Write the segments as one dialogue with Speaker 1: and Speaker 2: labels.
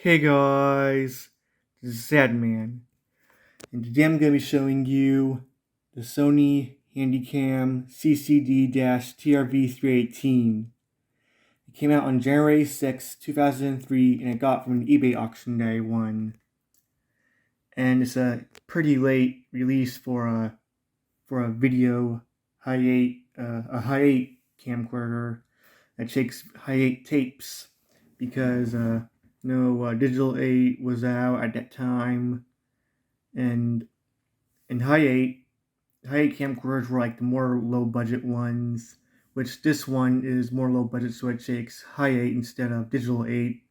Speaker 1: Hey guys, this is Sad Man, and today I'm going to be showing you the Sony Handycam CCD-TRV318. It came out on January 6, 2003, and it got from an eBay auction that I won. And it's a pretty late release for a video Hi8 a Hi8 camcorder that takes Hi8 tapes because no digital 8 was out at that time, and Hi8 camcorders were like the more low budget ones, which this one is more low budget, so it takes Hi8 instead of digital 8,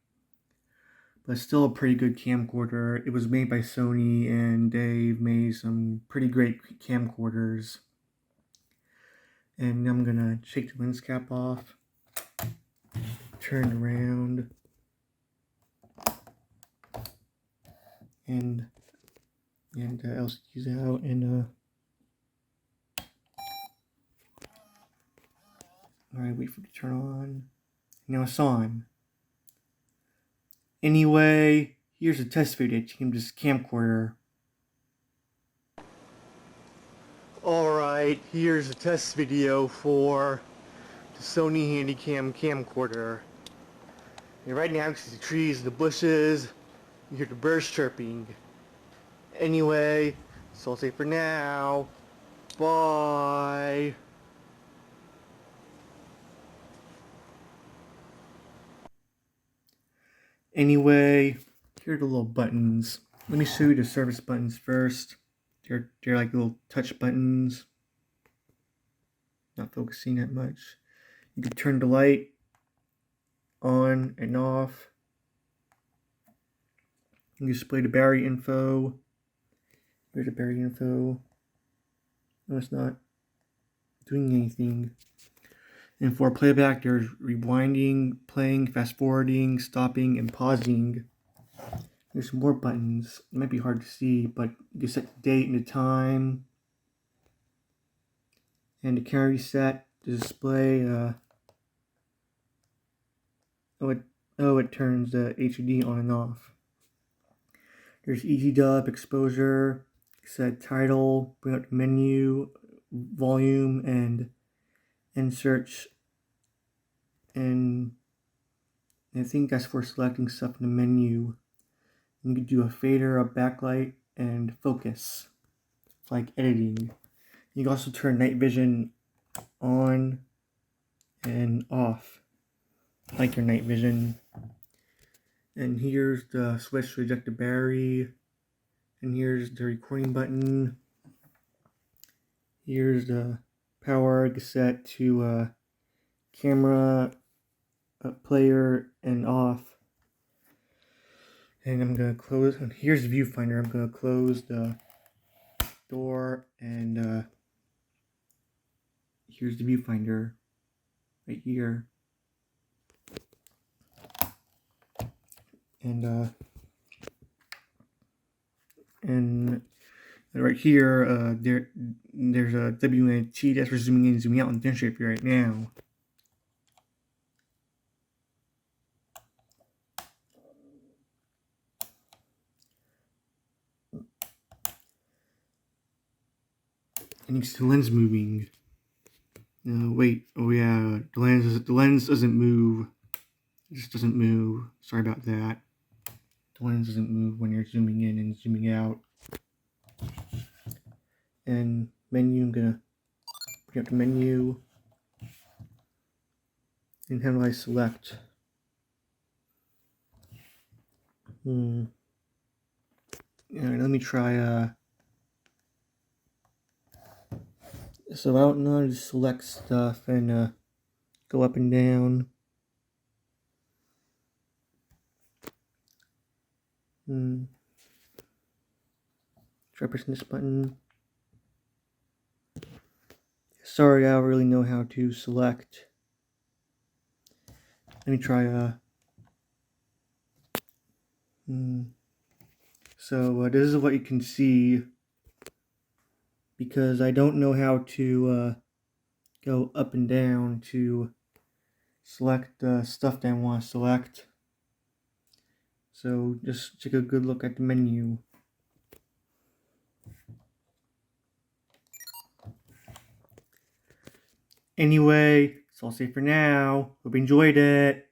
Speaker 1: but still a pretty good camcorder. It was made by Sony, and they've made some pretty great camcorders. And I'm gonna take the lens cap off, turn around, and LCD's out, and alright, wait for it to turn on. Now it's on. Anyway, here's a test video that came to this camcorder. Alright, here's a test video for the Sony Handycam camcorder. And right now you see the trees, the bushes, you hear the birds chirping. Anyway, so I'll say for now, bye. Anyway, here are the little buttons. Let me show you the service buttons first. They're like little touch buttons. Not focusing that much. You can turn the light on and off. You can display the battery info. Here's the battery info. No, it's not doing anything. And for playback, there's rewinding, playing, fast forwarding, stopping, and pausing. There's some more buttons. It might be hard to see, but you can set the date and the time. And the camera reset, the display. It turns the HUD on and off. There's easy dub, exposure, set title, bring up the menu, volume, and search. And I think that's for selecting stuff in the menu. You can do a fader, a backlight, and focus. It's like editing. You can also turn night vision on and off, like your night vision. And here's the switch to eject the battery. And here's the recording button. Here's the power set to camera, player, and off. And I'm gonna close. And here's the viewfinder. I'm gonna close the door, and here's the viewfinder right here. And right here, there's a WNT that's for zooming in and zooming out and demonstrate for you right now. And you can see the lens moving. Wait, oh yeah, the lens doesn't move. It just doesn't move. Sorry about that. The lens doesn't move when you're zooming in and zooming out. And menu, I'm gonna bring up the menu. And how do I select? Alright, let me try so I don't know how to select stuff and go up and down. Try pressing this button. Sorry, I don't really know how to select. Let me try So this is what you can see, because I don't know how to go up and down to select the stuff that I want to select. So just take a good look at the menu. Anyway, that's all I'll say for now. Hope you enjoyed it.